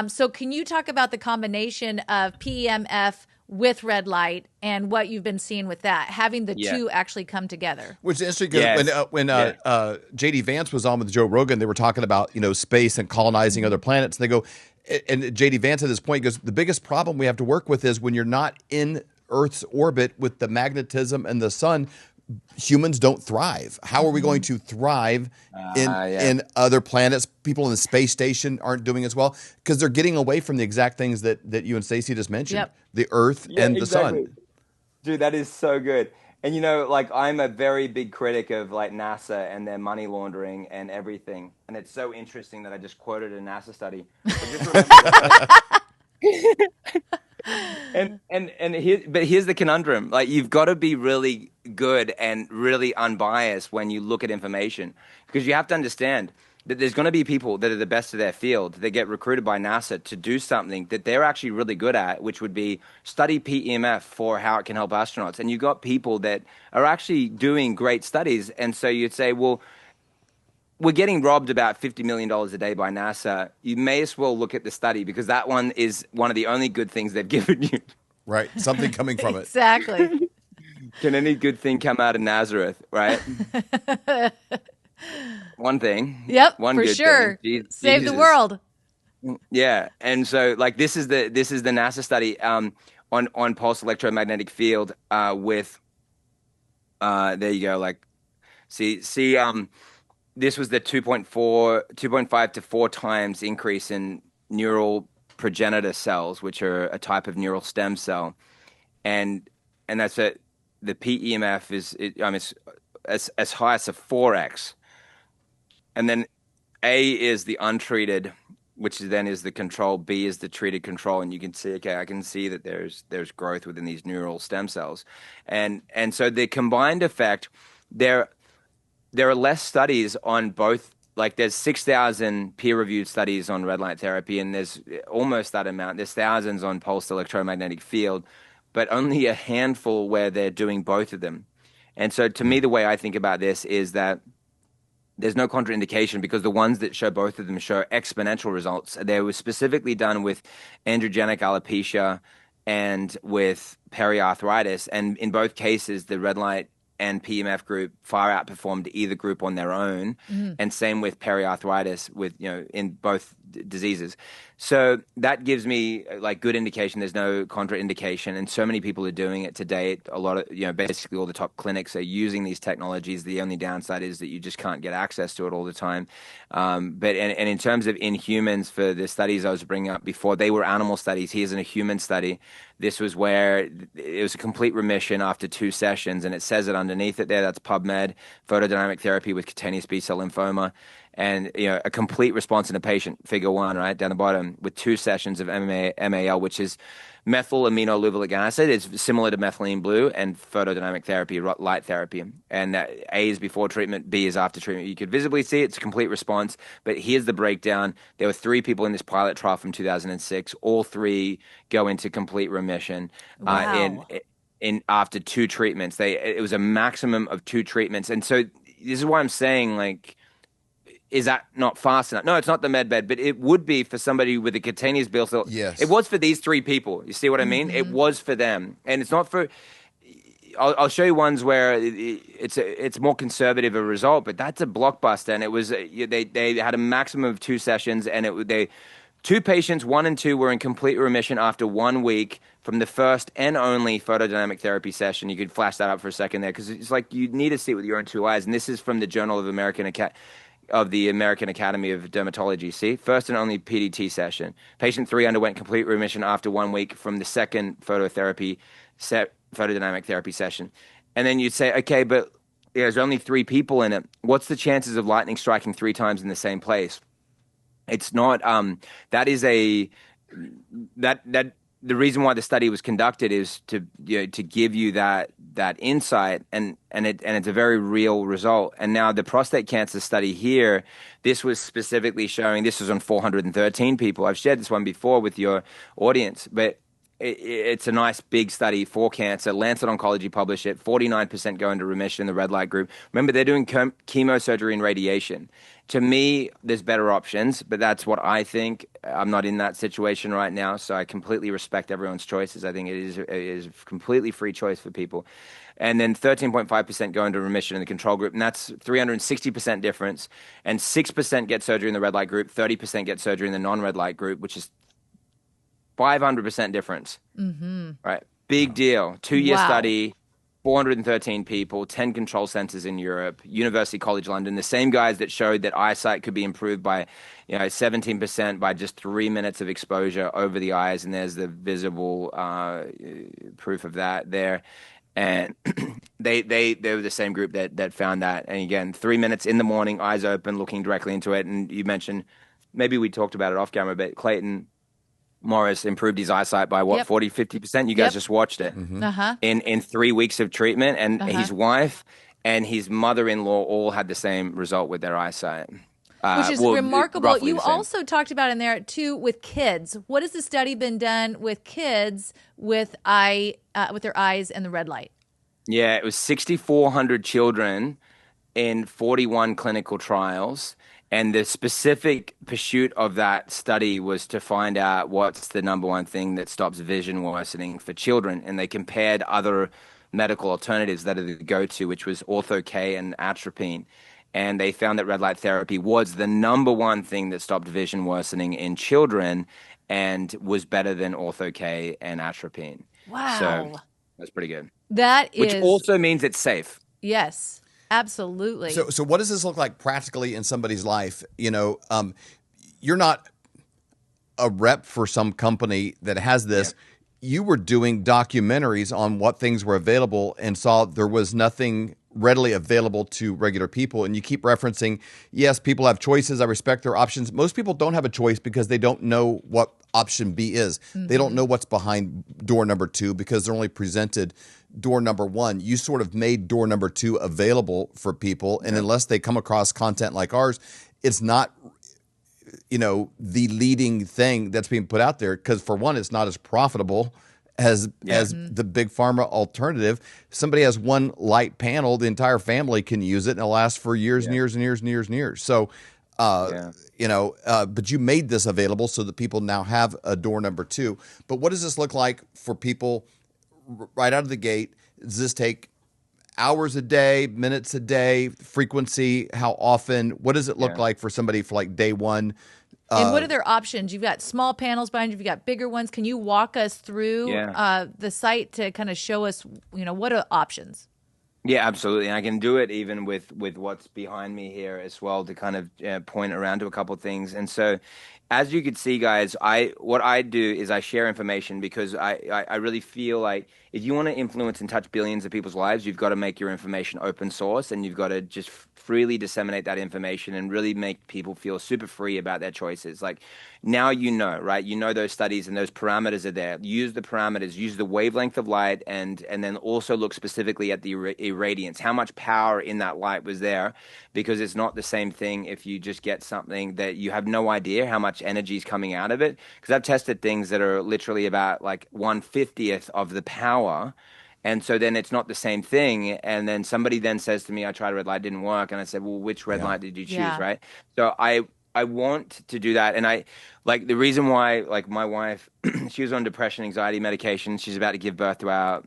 So can you talk about the combination of PEMF with red light and what you've been seeing with that, having the two actually come together? Which is interesting because when J.D. Vance was on with Joe Rogan, they were talking about space and colonizing other planets. And they go, and J.D. Vance at this point goes, the biggest problem we have to work with is when you're not in Earth's orbit with the magnetism and the sun, humans don't thrive. How are we going to thrive in other planets? People in the space station aren't doing as well because they're getting away from the exact things that you and Stacy just mentioned, the Earth and the sun. Dude, that is so good. And I'm a very big critic of like NASA and their money laundering and everything. And it's so interesting that I just quoted a NASA study. But just remember But here's the conundrum. Like, you've got to be really good and really unbiased when you look at information, because you have to understand that there's going to be people that are the best of their field that get recruited by NASA to do something that they're actually really good at, which would be study PEMF for how it can help astronauts. And you've got people that are actually doing great studies. And so you'd say, well, we're getting robbed about $50 million a day by NASA. You may as well look at the study, because that one is one of the only good things they've given you. Right. Something coming from it. Exactly. Can any good thing come out of Nazareth, right? One thing. Yep, One for good sure. thing. Save the Jesus. world. Yeah. And so, like, this is the NASA study on pulse electromagnetic field with there you go. Like, see this was the 2.5 to 4 times increase in neural progenitor cells, which are a type of neural stem cell, and that's it. The PEMF is it's as high as a 4x, and then A is the untreated, which then is the control. B is the treated control, and you can see, okay, I can see that there's growth within these neural stem cells, and so the combined effect there. There are less studies on both. Like, there's 6,000 peer-reviewed studies on red light therapy, and there's almost that amount. There's thousands on pulsed electromagnetic field, but only a handful where they're doing both of them. And so, to me, the way I think about this is that there's no contraindication, because the ones that show both of them show exponential results. They were specifically done with androgenic alopecia and with periarthritis, and in both cases, the red light and PEMF group far outperformed either group on their own, and same with periarthritis, with in both diseases. So that gives me like good indication there's no contraindication, and so many people are doing it to date. A lot of basically all the top clinics are using these technologies. The only downside is that you just can't get access to it all the time. But in terms of in humans, for the studies I was bringing up before, they were animal studies. Here's in a human study. This was where it was a complete remission after 2 sessions, and it says it underneath it there. That's PubMed, photodynamic therapy with cutaneous B-cell lymphoma, and a complete response in a patient, figure 1, right, down the bottom, with 2 sessions of MAL, which is methylaminoleucolic acid. It's similar to methylene blue, and photodynamic therapy, light therapy. And A is before treatment, B is after treatment. You could visibly see it's a complete response, but here's the breakdown. There were 3 people in this pilot trial from 2006. All 3 go into complete remission. Wow. In after 2 treatments. It was a maximum of 2 treatments. And so this is why I'm saying, like, is that not fast enough? No, it's not the med bed, but it would be for somebody with a cutaneous B-cell. Yes. It was for these 3 people. You see what I mean? It was for them. And it's not for... I'll show you ones where it's more conservative a result, but that's a blockbuster. And it was they had a maximum of 2 sessions, and 2 patients, 1 and 2, were in complete remission after 1 week from the first and only photodynamic therapy session. You could flash that up for a second there, because it's like you need to see it with your own 2 eyes. And this is from the Journal of the American Academy of Dermatology. See, first and only PDT session. Patient 3 underwent complete remission after 1 week from the second photodynamic therapy session. And then you'd say, okay, but there's only 3 people in it. What's the chances of lightning striking 3 times in the same place? It's not. That is the reason why the study was conducted is to give you that insight, and it's a very real result. And now the prostate cancer study here, this was specifically showing, this was on 413 people. I've shared this one before with your audience, but it's a nice big study for cancer. Lancet Oncology published it. 49% go into remission in the red light group. Remember, they're doing chemosurgery and radiation. To me, there's better options, but that's what I think. I'm not in that situation right now, so I completely respect everyone's choices. I think it is a completely free choice for people. And then 13.5% go into remission in the control group, and that's 360% difference. And 6% get surgery in the red light group, 30% get surgery in the non-red light group, which is 500% difference. Right? Big deal. 2-year study, 413 people, 10 control centers in Europe, University College London, the same guys that showed that eyesight could be improved by 17% by just 3 minutes of exposure over the eyes, and there's the visible proof of that there. And they were the same group that found that. And again, 3 minutes in the morning, eyes open, looking directly into it. And you mentioned, maybe we talked about it off camera, but Clayton, Morris improved his eyesight by what, Yep. 40, 50%? You guys Yep. just watched it Uh-huh. in 3 weeks of treatment, and Uh-huh. his wife and his mother-in-law all had the same result with their eyesight. Which is Well, remarkable. roughly You the same. also talked about in there too with kids. What has the study been done with kids with their eyes and the red light? Yeah, it was 6,400 children in 41 clinical trials. And the specific pursuit of that study was to find out what's the number one thing that stops vision worsening for children. And they compared other medical alternatives that are the go-to, which was ortho-K and atropine. And they found that red light therapy was the number one thing that stopped vision worsening in children and was better than ortho-K and atropine. Wow. So that's pretty good. That is, Which also means it's safe. yes, absolutely. So what does this look like practically in somebody's life? You're not a rep for some company that has this. Yeah. You were doing documentaries on what things were available and saw there was nothing readily available to regular people. And you keep referencing, yes, people have choices. I respect their options. Most people don't have a choice because they don't know what option B is. Mm-hmm. They don't know what's behind door number 2 because they're only presented door number 1. You sort of made door number 2 available for people. And unless they come across content like ours, it's not, the leading thing that's being put out there. Because for one, it's not as profitable as the big pharma alternative. Somebody has one light panel, the entire family can use it, and it'll last for years and years and years and years and years. So, but you made this available so that people now have a door number 2. But what does this look like for people right out of the gate? Does this take hours a day, minutes a day, frequency? How often? What does it look like for somebody for like day one? And what are their options? You've got small panels behind you. You've got bigger ones. Can you walk us through the site to kind of show us, what are options? Yeah, absolutely. And I can do it even with what's behind me here as well to kind of point around to a couple of things. And so as you could see, guys, what I do is I share information because I really feel like if you want to influence and touch billions of people's lives, you've got to make your information open source, and you've got to just freely disseminate that information and really make people feel super free about their choices. Like now right? You know those studies and those parameters are there. Use the parameters, use the wavelength of light, and then also look specifically at the irradiance. How much power in that light was there? Because it's not the same thing if you just get something that you have no idea how much energy is coming out of it. Because I've tested things that are literally about like 1/50th of the power. And so then it's not the same thing. And then somebody then says to me, I tried a red light, didn't work. And I said, well, which red light did you choose, right? So I want to do that. And I like the reason why, like my wife, she was on depression, anxiety medication. She's about to give birth to our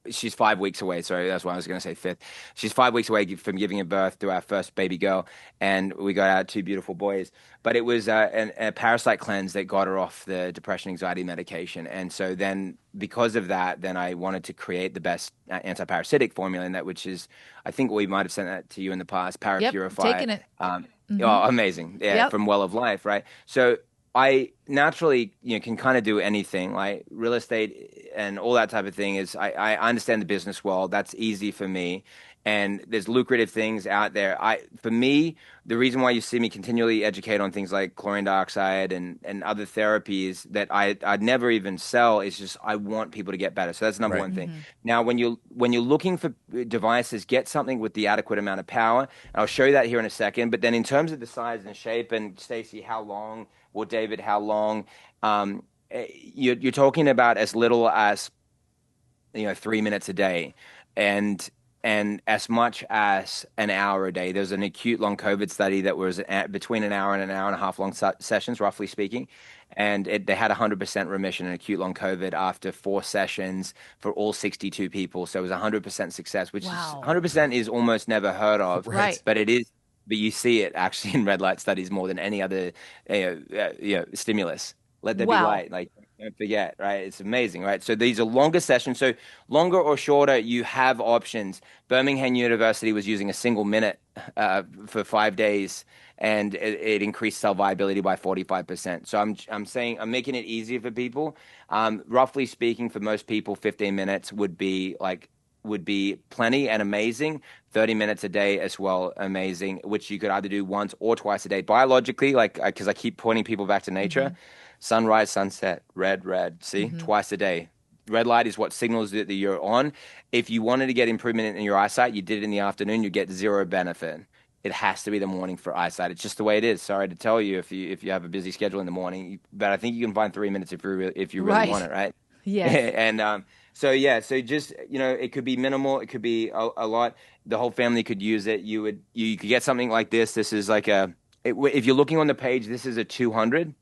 she's 5 weeks away. Sorry, that's why I was going to say 5th. She's 5 weeks away from giving birth to our first baby girl, and we got our 2 beautiful boys. But it was a parasite cleanse that got her off the depression, anxiety medication. And so then because of that, then I wanted to create the best anti-parasitic formula in that, which is, I think we might have sent that to you in the past, Parapurify. Yep, taking it. Oh, amazing. Yeah, from Well of Life, right? So I naturally, can kind of do anything like real estate and all that type of thing. I understand the business world. That's easy for me. And there's lucrative things out there. For me, the reason why you see me continually educate on things like chlorine dioxide and other therapies that I'd never even sell is just I want people to get better. So that's number one thing. Now, when you're looking for devices, get something with the adequate amount of power. And I'll show you that here in a second. But then in terms of the size and shape, and Stacy, how long, or David, how long, you're talking about as little as 3 minutes a day, and as much as an hour a day. There's an acute long COVID study that was between an hour and an hour and a half long sessions, roughly speaking. And they had 100% remission in acute long COVID after 4 sessions for all 62 people. So it was 100% success, which is 100% is almost never heard of. Right. But it is. But you see it actually in red light studies more than any other stimulus. Let there be light. Like, don't forget, right? It's amazing, right? So these are longer sessions. So longer or shorter, you have options. Birmingham University was using a single minute for 5 days, and it increased cell viability by 45%. So I'm saying I'm making it easier for people. Roughly speaking, for most people, 15 minutes would be like would be plenty and amazing. 30 minutes a day as well, amazing, which you could either do once or twice a day. Biologically, like, because I keep pointing people back to nature, sunrise, sunset, red, see, twice a day. Red light is what signals that you're on. If you wanted to get improvement in your eyesight, you did it in the afternoon, you get zero benefit. It has to be the morning for eyesight. It's just the way it is. Sorry to tell you if you have a busy schedule in the morning, but I think you can find 3 minutes if you really want it, right? Yes. And so just, it could be minimal, it could be a lot. The whole family could use it. You could get something like this. This is like if you're looking on the page, this is a 200,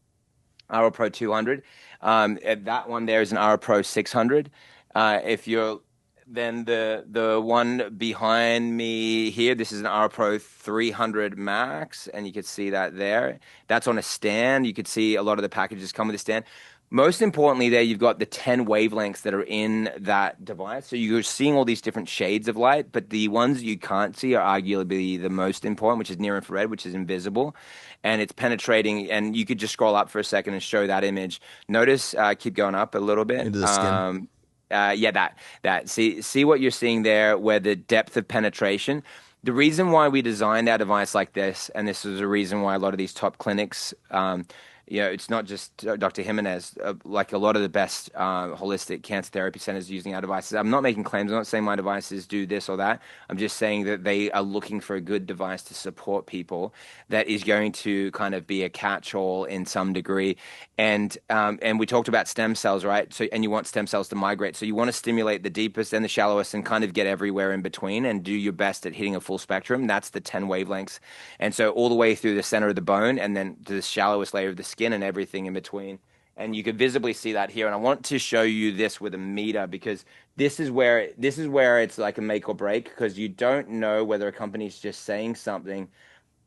Aura Pro 200. That one there is an Aura Pro 600. If you're Then the one behind me here, this is an Aura Pro 300 Max, and you can see that there. That's on a stand. You could see a lot of the packages come with a stand. Most importantly, there you've got the 10 wavelengths that are in that device. So you're seeing all these different shades of light, but the ones you can't see are arguably the most important, which is near infrared, which is invisible, and it's penetrating. And you could just scroll up for a second and show that image. Notice, keep going up a little bit. Into the skin. That. See what you're seeing there, where the depth of penetration. The reason why we designed our device like this, and this is a reason why a lot of these top clinics, it's not just Dr. Jimenez, like a lot of the best holistic cancer therapy centers using our devices. I'm not making claims. I'm not saying my devices do this or that. I'm just saying that they are looking for a good device to support people that is going to kind of be a catch-all in some degree. And we talked about stem cells, right? So, and you want stem cells to migrate. So you want to stimulate the deepest and the shallowest and kind of get everywhere in between and do your best at hitting a full spectrum. That's the 10 wavelengths. And so all the way through the center of the bone and then to the shallowest layer of the skin and everything in between. And you could visibly see that here. And I want to show you this with a meter, because this is where it's like a make or break, because you don't know whether a company's just saying something.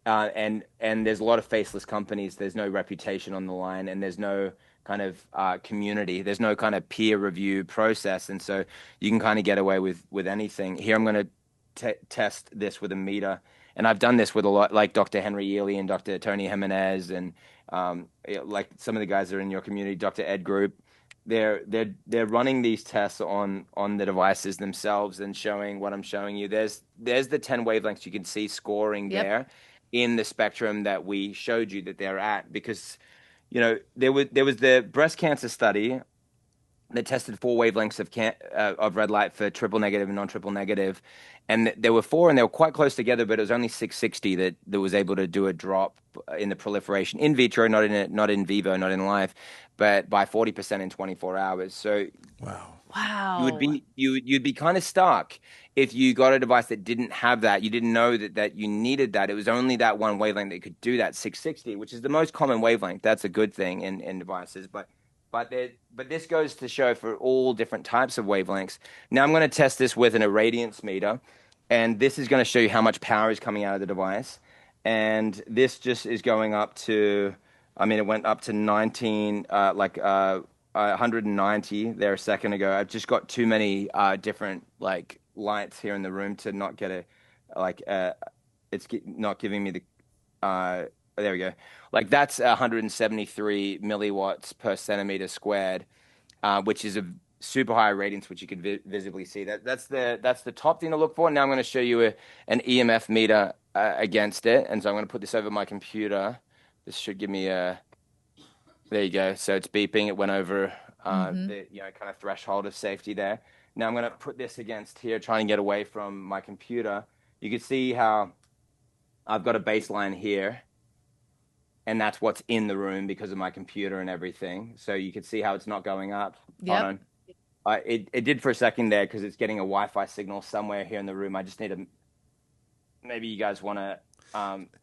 And there's a lot of faceless companies. There's no reputation on the line, and there's no kind of community. There's no kind of peer review process. And so you can kind of get away with anything. Here I'm going to test this with a meter. And I've done this with a lot, like Dr. Henry Ely and Dr. Tony Jimenez, and like some of the guys that are in your community, Dr. Ed Group. They're running these tests on the devices themselves and showing what I'm showing you. There's the 10 wavelengths you can see scoring there in the spectrum that we showed you that they're at, because there was the breast cancer study that tested 4 wavelengths of red light for triple negative and non-triple negative. And there were 4, and they were quite close together, but it was only 660 that was able to do a drop in the proliferation in vitro, not in vivo, not in live, but by 40% in 24 hours. So wow, you'd be kind of stuck if you got a device that didn't have that. You didn't know that you needed that. It was only that one wavelength that could do that, 660, which is the most common wavelength. That's a good thing in devices, but this goes to show for all different types of wavelengths. Now I'm going to test this with an irradiance meter, and this is going to show you how much power is coming out of the device. And this just is going up to, it went up to 190 there a second ago. I've just got too many different lights here in the room to not get it's not giving me the. There we go. That's 173 milliwatts per centimeter squared, which is a super high radiance, which you can visibly see. That's the top thing to look for. Now I'm going to show you an EMF meter against it, and so I'm going to put this over my computer. This should give me a. There you go. So it's beeping. It went over the kind of threshold of safety there. Now I'm going to put this against here, trying to get away from my computer. You can see how I've got a baseline here. And that's what's in the room because of my computer and everything. So you can see how it's not going up. Yep. Hold on. It did for a second there because it's getting a Wi-Fi signal somewhere here in the room. I just need to. Maybe you guys want to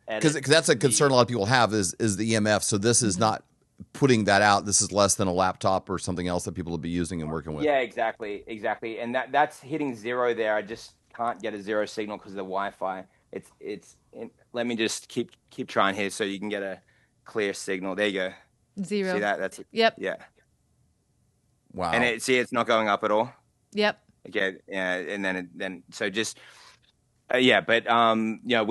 edit. Because that's a concern a lot of people have is the EMF. So this is not putting that out. This is less than a laptop or something else that people will be using and working with. Yeah, exactly. And that's hitting 0 there. I just can't get a 0 signal because of the Wi-Fi. Let me just keep trying here so you can get a clear signal. There you go. 0. See that? That's it. Yep. Yeah. Wow. And it's not going up at all. Yep. Okay. Yeah. And then so just but we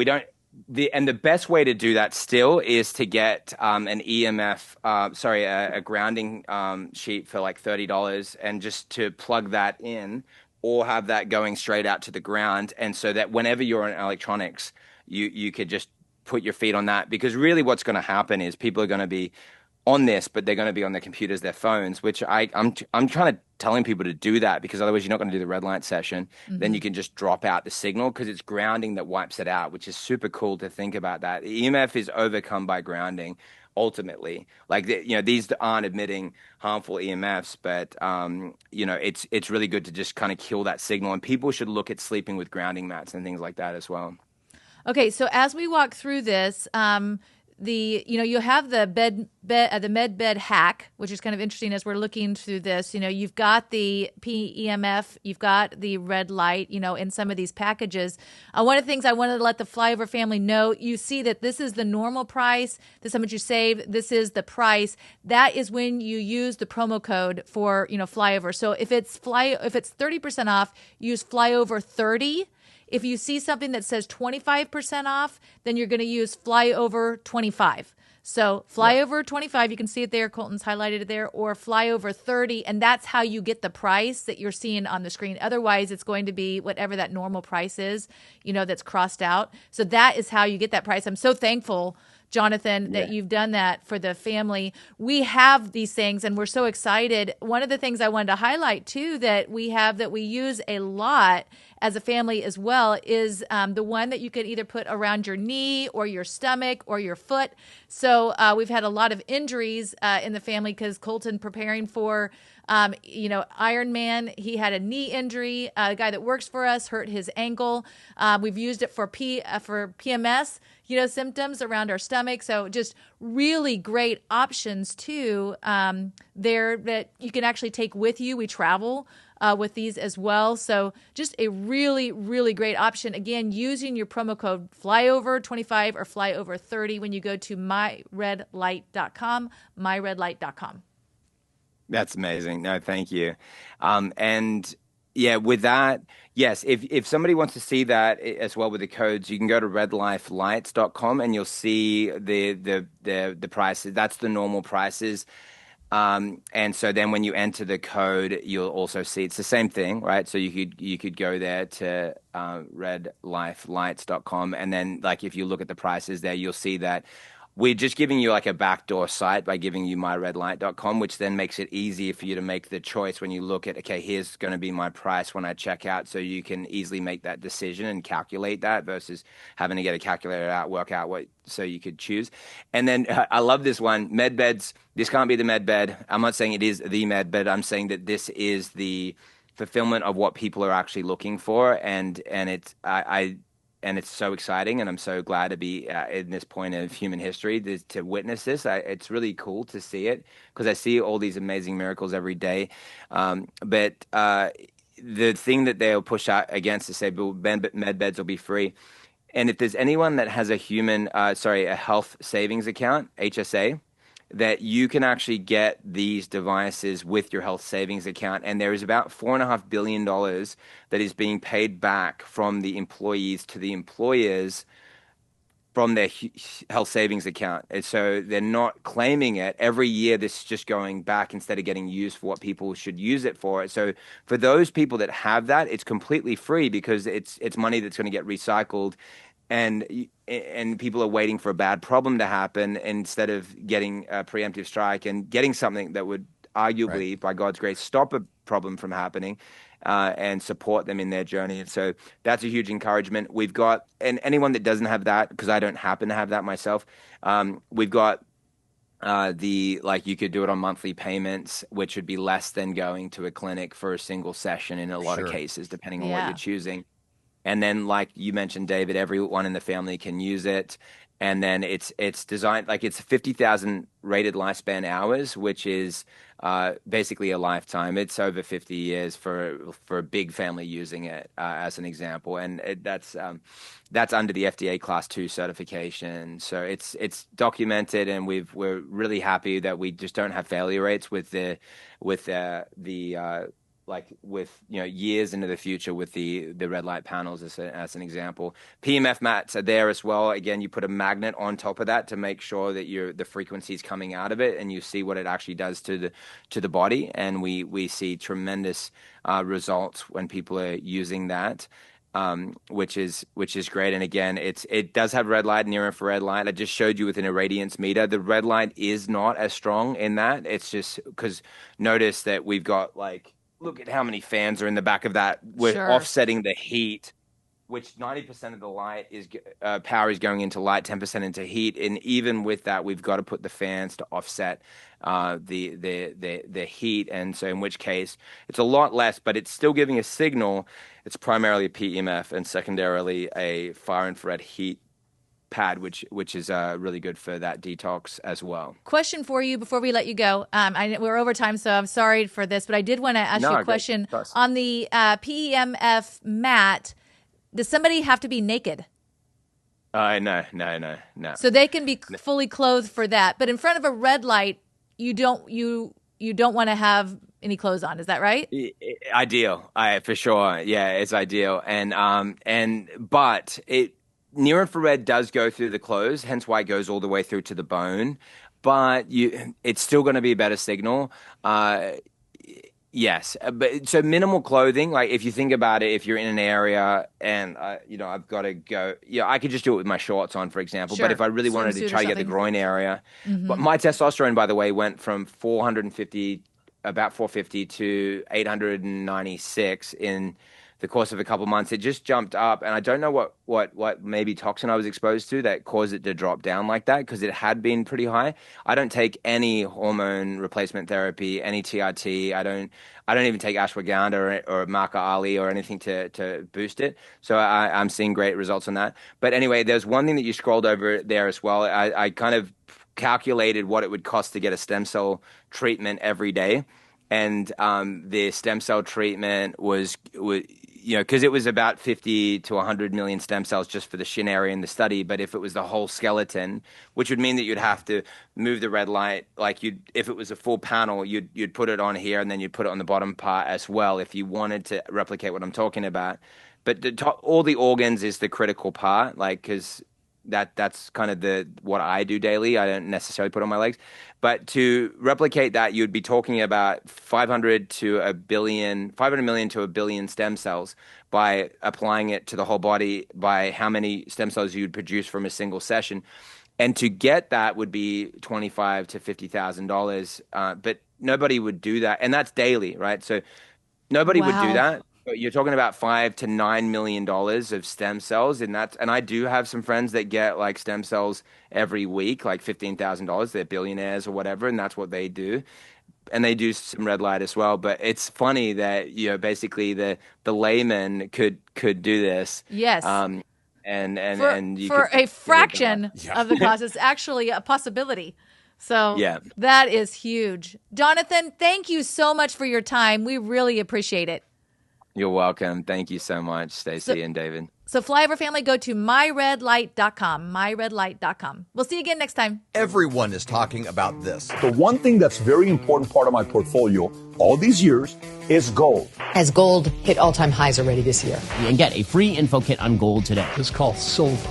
don't. The best way to do that still is to get an EMF, a grounding sheet for like $30, and just to plug that in or have that going straight out to the ground. And so that whenever you're on electronics, you could just put your feet on that, because really what's going to happen is people are going to be on this, but they're going to be on their computers, their phones, which I'm trying to telling people to do that, because otherwise you're not going to do the red light session. Then you can just drop out the signal, because it's grounding that wipes it out, which is super cool to think about that. EMF is overcome by grounding ultimately. Like, these aren't emitting harmful EMFs, but it's really good to just kind of kill that signal, and people should look at sleeping with grounding mats and things like that as well. Okay, so as we walk through this, you have the med bed hack, which is kind of interesting as we're looking through this. You've got the PEMF, you've got the red light, in some of these packages. One of the things I wanted to let the Flyover family know, you see that this is the normal price. This is how much you save. This is the price. That is when you use the promo code for, Flyover. So if it's 30% off, use Flyover 30. If you see something that says 25% off, then you're going to use Flyover 25. So Flyover 25, you can see it there. Colton's highlighted it there, or Flyover 30. And that's how you get the price that you're seeing on the screen. Otherwise, it's going to be whatever that normal price is, that's crossed out. So that is how you get that price. I'm so thankful, Jonathan, that you've done that for the family. We have these things and we're so excited. One of the things I wanted to highlight too that we use a lot as a family as well is the one that you could either put around your knee or your stomach or your foot. So we've had a lot of injuries in the family because Colton preparing for Iron Man, he had a knee injury. A guy that works for us hurt his ankle. We've used it for PMS, symptoms around our stomach. So just really great options too there that you can actually take with you. We travel with these as well. So just a really, really great option. Again, using your promo code Flyover25 or Flyover30 when you go to myredlight.com, myredlight.com. That's amazing. No, thank you. And yeah, with that, yes, if somebody wants to see that as well with the codes, you can go to redlifelights.com and you'll see the prices. That's the normal prices. And so then when you enter the code, you'll also see it's the same thing, right? So you could go there to redlifelights.com, and then if you look at the prices there, you'll see that we're just giving you a backdoor site by giving you myredlight.com, which then makes it easier for you to make the choice when you look at, okay, here's going to be my price when I check out. So you can easily make that decision and calculate that versus having to get a calculator out, work out so you could choose. And then I love this one, med beds. This can't be the med bed. I'm not saying it is the med bed. I'm saying that this is the fulfillment of what people are actually looking for. And it's, and it's so exciting, and I'm so glad to be in this point of human history to witness this. It's really cool to see it because I see all these amazing miracles every day. But the thing that they'll push out against is say, med beds will be free. And if there's anyone that has a health savings account, HSA, that you can actually get these devices with your health savings account. And there is about $4.5 billion that is being paid back from the employees to the employers from their health savings account. And so they're not claiming it. Every year, this is just going back instead of getting used for what people should use it for. So for those people that have that, it's completely free because it's money that's going to get recycled. And people are waiting for a bad problem to happen instead of getting a preemptive strike and getting something that would arguably, right, by God's grace, stop a problem from happening and support them in their journey. And so that's a huge encouragement. We've got, and anyone that doesn't have that, because I don't happen to have that myself, we've got you could do it on monthly payments, which would be less than going to a clinic for a single session in a lot of cases, depending on what you're choosing. And then, like you mentioned, David, everyone in the family can use it. And then it's designed, it's 50,000 rated lifespan hours, which is basically a lifetime. It's over 50 years for a big family using it, as an example. And that's under the FDA Class 2 certification. So it's documented, and we're really happy that we just don't have failure rates with the like with years into the future with the red light panels as an example. PEMF mats are there as well. Again, you put a magnet on top of that to make sure that the frequency is coming out of it, and you see what it actually does to the body. And we see tremendous results when people are using that. Which is great. And again, it does have red light, near infrared light. I just showed you with an irradiance meter. The red light is not as strong in that. It's just because notice that we've got look at how many fans are in the back of that. We're offsetting the heat, which 90% of the light is power is going into light, 10% into heat. And even with that, we've got to put the fans to offset the heat. And so in which case it's a lot less, but it's still giving a signal. It's primarily a PEMF and secondarily a far infrared heat pad, which is really good for that detox as well. Question for you before we let you go. We're over time, so I'm sorry for this, but I did want to ask you a question on the PEMF mat. Does somebody have to be naked? No. So they can be fully clothed for that, but in front of a red light, you don't want to have any clothes on. Is that right? Ideal, for sure. Yeah, it's ideal, but near infrared does go through the clothes, hence why it goes all the way through to the bone. But it's still going to be a better signal. Yes, but so minimal clothing. Like if you think about it, if you're in an area and I've got to go, I could just do it with my shorts on, for example. Sure. But if I really wanted to try to get the groin area, but my testosterone, by the way, went from 450 to 896 in the course of a couple of months. It just jumped up, and I don't know what maybe toxin I was exposed to that caused it to drop down like that, because it had been pretty high. I don't take any hormone replacement therapy, any TRT. I don't even take ashwagandha or maca ali or anything to boost it. So I'm seeing great results on that. But anyway, there's one thing that you scrolled over there as well. I kind of calculated what it would cost to get a stem cell treatment every day. And the stem cell treatment was because it was about 50 to 100 million stem cells just for the shin area in the study. But if it was the whole skeleton, which would mean that you'd have to move the red light, if it was a full panel, you'd put it on here and then you'd put it on the bottom part as well if you wanted to replicate what I'm talking about. But all the organs is the critical part, because that's kind of what I do daily. I don't necessarily put on my legs. But to replicate that, you'd be talking about 500 million to a billion stem cells by applying it to the whole body, by how many stem cells you'd produce from a single session. And to get that would be $25,000 to $50,000. But nobody would do that. And that's daily, right? So nobody would do that. But you're talking about $5 to $9 million of stem cells, and I do have some friends that get stem cells every week, like $15,000. They're billionaires or whatever, and that's what they do. And they do some red light as well. But it's funny that basically the layman could do this. Yes. And you for a fraction of the cost, it's actually a possibility. So that is huge. Jonathan, thank you so much for your time. We really appreciate it. You're welcome. Thank you so much, Stacy and David. So Flyover family, go to myredlight.com, myredlight.com. We'll see you again next time. Everyone is talking about this. The one thing that's very important part of my portfolio all these years is gold. As gold hit all-time highs already this year. And get a free info kit on gold today. It's called silver.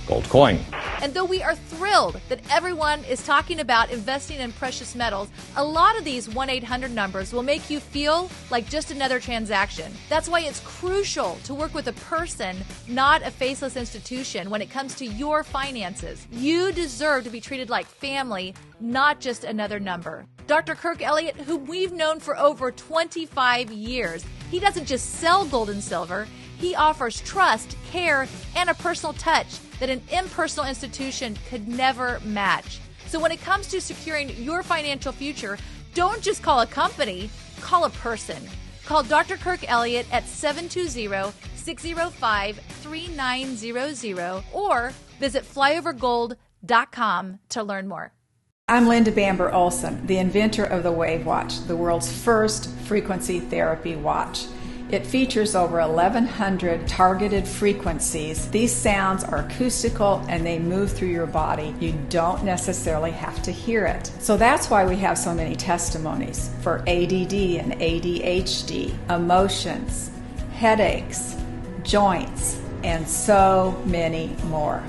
Gold coin. And though we are thrilled that everyone is talking about investing in precious metals, a lot of these 1-800 numbers will make you feel like just another transaction. That's why it's crucial to work with a person, not a faceless institution, when it comes to your finances. You deserve to be treated like family, not just another number. Dr. Kirk Elliott, whom we've known for over 25 years, he doesn't just sell gold and silver. He offers trust, care, and a personal touch that an impersonal institution could never match. So when it comes to securing your financial future, don't just call a company, call a person. Call Dr. Kirk Elliott at 720-605-3900 or visit flyovergold.com to learn more. I'm Linda Bamber Olson, the inventor of the Wave Watch, the world's first frequency therapy watch. It features over 1,100 targeted frequencies. These sounds are acoustical and they move through your body. You don't necessarily have to hear it. So that's why we have so many testimonies for ADD and ADHD, emotions, headaches, joints, and so many more.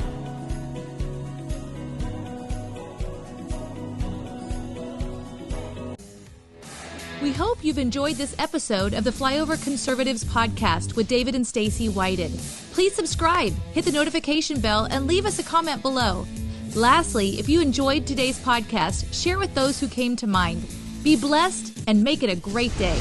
We hope you've enjoyed this episode of the Flyover Conservatives podcast with David and Stacy Whited. Please subscribe, hit the notification bell, and leave us a comment below. Lastly, if you enjoyed today's podcast, share with those who came to mind. Be blessed and make it a great day.